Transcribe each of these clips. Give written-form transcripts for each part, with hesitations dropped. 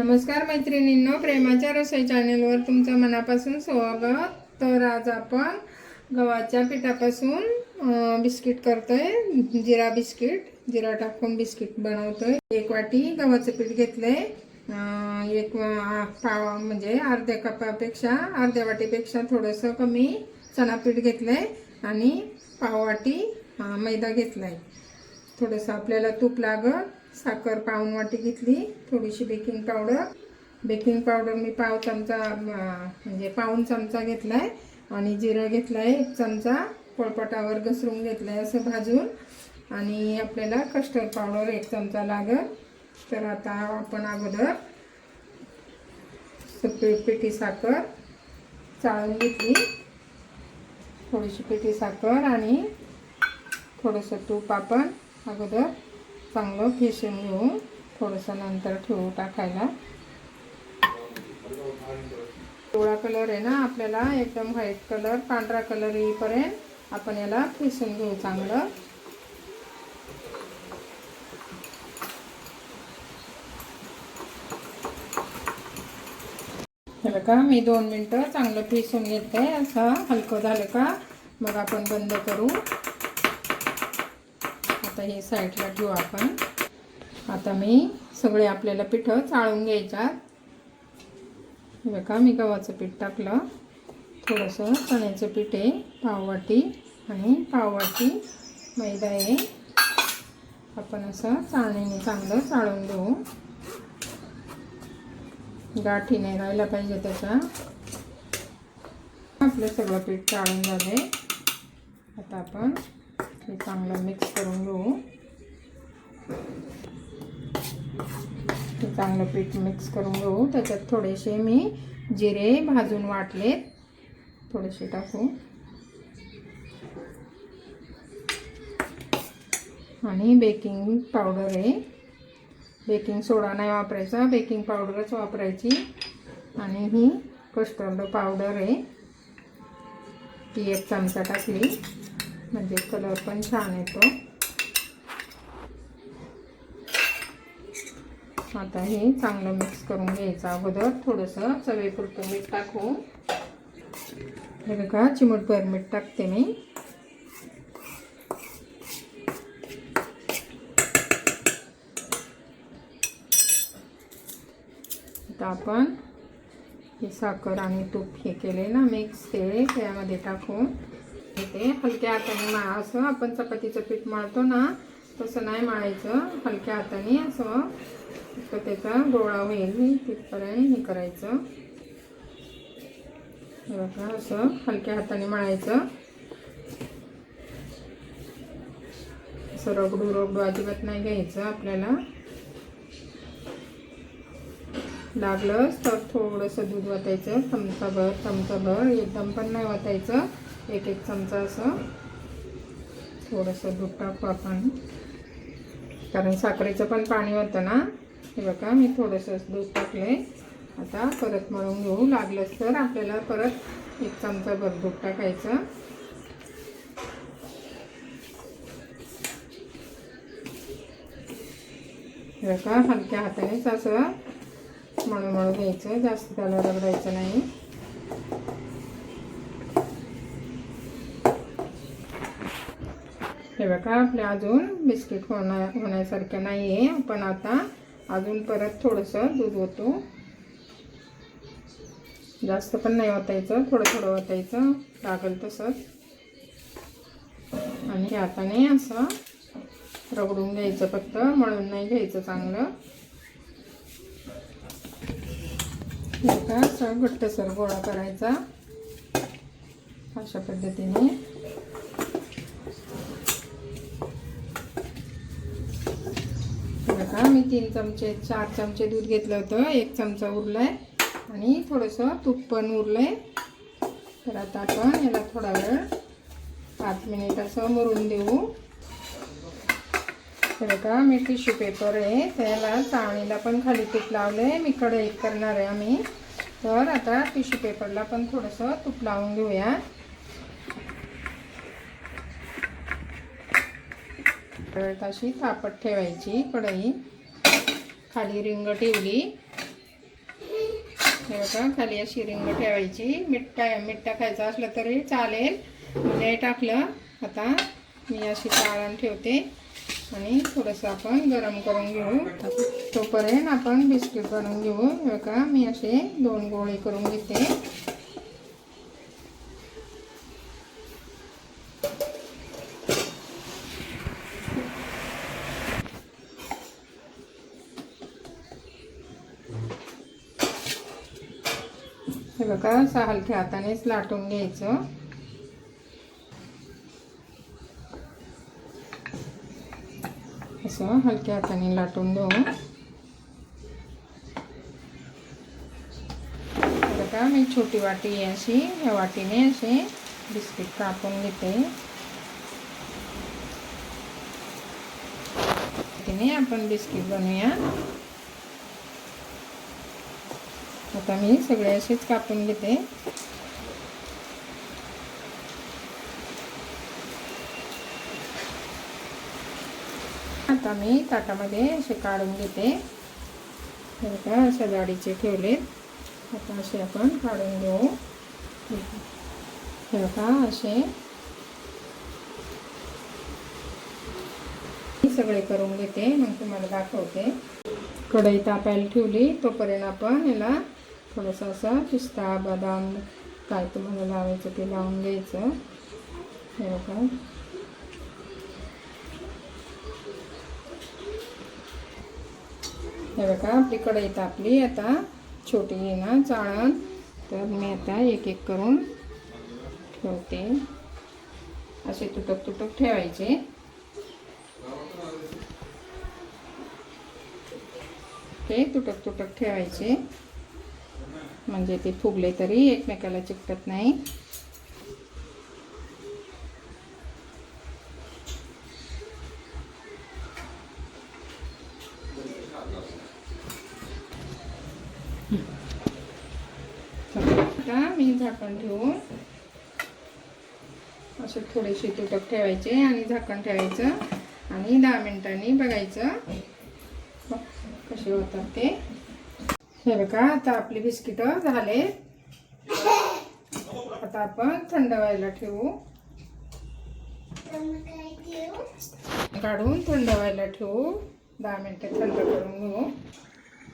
नमस्कार मैत्रिणींनो, प्रेमाच्या रसोई चॅनलवर तुमचं मनापासून स्वागत। तर आज आपण गव्हाच्या पिठापासून बिस्किट करतोय, जिरा बिस्किट। जिरा टाकून बिस्किट बनवतोय। एक वाटी गव्हाचं पीठ घेतलंय, एक पाव म्हणजे अर्ध्या कपापेक्षा अर्ध्या वाटीपेक्षा थोडंसं कमी चणा पीठ घेतलंय आणि पाव वाटी मैदा घेतलाय। थोडंसं आपल्याला तूप लागल, साखर पाऊण वाटी घेतली, थोडीशी बेकिंग पावडर मी पाव चमचा म्हणजे पाऊण चमचा घेतलाय आणि जिरा घेतलाय 1 चमचा, पोळपाटावर घसरून घेतलाय असं भाजून। आणि आपल्याला कस्टर्ड पावडर 1 चमचा लागल। तर आता आपण अगोदर पिठी साखर चाळून घेतली, थोडीशी पिठी साखर आणि थोडंसं तूप आपण अगोदर चांगलं फेसून घेऊ, थोडंसं नंतर ठेवू टाकायला। पिवळा कलर आहे ना, आपल्याला एकदम व्हाईट कलर पांढरा कलर येईपर्यंत आपण याला फेसून घेऊ चांगलं। हे बघा, मी 2 मिनिटं चांगलं फेसून घेते। असं हलकं झालं का मग आपण बंद करू। आता हे साईडला ठेवू आपण। आता मी सगळे आपल्याला पिठं चाळून घ्यायच्यात। हे बघा, मी गव्हाचं पीठ टाकलं, थोडंसं चण्याचं पीठ आहे पाव वाटी आणि पाव वाटी मैदा आहे। आपण असं चाळणीने चांगलं चाळून घेऊ, गाठी नाही राहायला पाहिजे त्याच्या। आपलं सगळं पीठ चाळून झालंय। आता आपण हे चांगलं मिक्स करून घेऊ। चांगलं पीठ मिक्स करून घेऊ। त्याच्यात थोडेसे मी जिरे भाजून वाटले, थोडेसे टाकू आणि बेकिंग पावडर आहे। बेकिंग सोडा नाही वापरायचा, बेकिंग पावडरच वापरायची। आणि ही कस्टर्ड पावडर आहे, ती 1 चमचा टाकली म्हणजे कलर पण छान येतो। आता हे चांगलं मिक्स करून घ्यायचं। अगोदर थोडंसं चवीपुरतं मीठ टाकू। हे बघा, चिमूटभर मीठ टाकते मी। आता आपण हे साखर आणि तूप हे केले ना मिक्स, ते त्यामध्ये टाकू। ते हलक्या हाताने असं आपण चपातीचं पीठ मळतो ना तसं नाही मळायचं, हलक्या हाताने असं त्याचा गोळा होईल तिथपर्यंत हे करायचं। हे बघा, असं हलक्या हाताने मळायचं, असं रगडू अजिबात नाही घ्यायचं। आपल्याला लागलंच तर थोडंसं दूध वतायचं, चमचाभर, एकदम पण नाही वतायचं, 1 चमचा असं थोडंसं दूध टाकू आपण, कारण साखरेचं पण पाणी होतं ना। हे बघा, मी थोडंसं दूध टाकले। आता परत मळून घेऊ, लागलंच तर आपल्याला परत 1 चमचाभर दूध टाकायचं। हे बघा, हलक्या हातानेच असं मळून घ्यायचं, जास्त त्याला रगडायचं नाही। हे बघा, आपले अजून बिस्किट होण्यासारखे नाही आहे। आपण आता अजून परत थोडंसं दूध ओतू, जास्त पण नाही ओतायचं, थोडं ओतायचं, लागेल तसंच। आणि हाताने असं रगडून घ्यायचं, फक्त मळून नाही घ्यायचं चांगलं। हे बघा, असा घट्टसर गोळा करायचा अशा पद्धतीने। बघा, मी 4 चमचे दूध घेतलं होतं, 1 चमचा उरलाय आणि थोडंसं तूप पण उरलंय। तर आता आपण याला थोडा वेळ 5 मिनिट असं मुरून देऊ। तर बघा, मी टिश्यू पेपर आहे त्याला चाळणीला पण खाली तूप लावलंय, मी कढईत करणार आहे आम्ही। तर आता टिश्यू पेपरला पण थोडंसं तूप लावून घेऊया। तर अशी तापत ठेवायची कढई, खाली रिंग ठेवली हे बघा खाली अशी रिंग ठेवायची. मीठ टाकायचं असलं तरी चालेल, म्हणजे टाकलं. आता मी अशी चाळण ठेवते आणि थोडंसं आपण गरम करून घेऊ. तोपर्यंत आपण बिस्किट बनवून घेऊ. हे बघा मी असे 2 गोळे करून घेते. हे बघा असं हलक्या हातानेच लाटून घ्यायचं. असं हलक्या हाताने लाटून घेऊ. बघा मी छोटी वाटी आहे अशी, या वाटीने असे बिस्किट कापून घेते. तिने आपण बिस्किट बनवूया. आता मी सगळे असेच कापून घेते. आता मी ताटामध्ये असे काढून घेते. हे बघा अशा जाडीचे ठेवले. आता असे आपण काढून घेऊ. हे बघा असे सगळे करून घेते, मग तुम्हाला दाखवते. कढई तापायला ठेवली, तोपर्यंत आपण याला थोडंसं असं पिस्ता बदाम काय तुम्हाला लावायचं ते लावून घ्यायचं. हे बघा आपली कढई तापली. आता छोटी आहे ना चाळण, तर मी आता एक एक करून ठेवते. असे तुटक तुटक ठेवायचे. ते तुटक तुटक ठेवायचे, म्हणजे ते फुगले तरी एकमेकाला चिकटत नाही. आता मी झाकण ठेवून असे थोडेसे तुटक ठेवायचे आणि झाकण ठेवायचं आणि 10 मिनिटांनी बघायचं कसे होतात ते. हे बघा आता आपली बिस्किट झाले. आता आपण थंड व्हायला ठेवू. काढून थंड व्हायला ठेवू. 10 मिनिटं थंड करून घेऊ.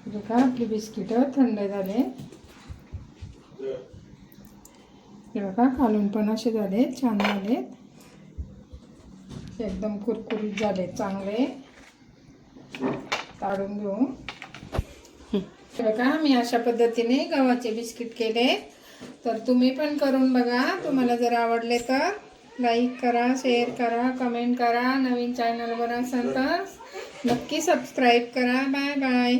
बघा आपली बिस्किट थंड झाले. हे बघा खालून पण असे झाले, छान झाले, एकदम कुरकुरीत झाले, चांगले. काढून घेऊ. बघा मी अशा पद्धतीने गव्हाचे बिस्किट केले. तर तुम्ही पण करून बघा. तुम्हाला जर आवडले तर लाईक करा, शेअर करा, कमेंट करा. नवीन चॅनलवर असाल तर नक्की सबस्क्राईब करा. Bye bye.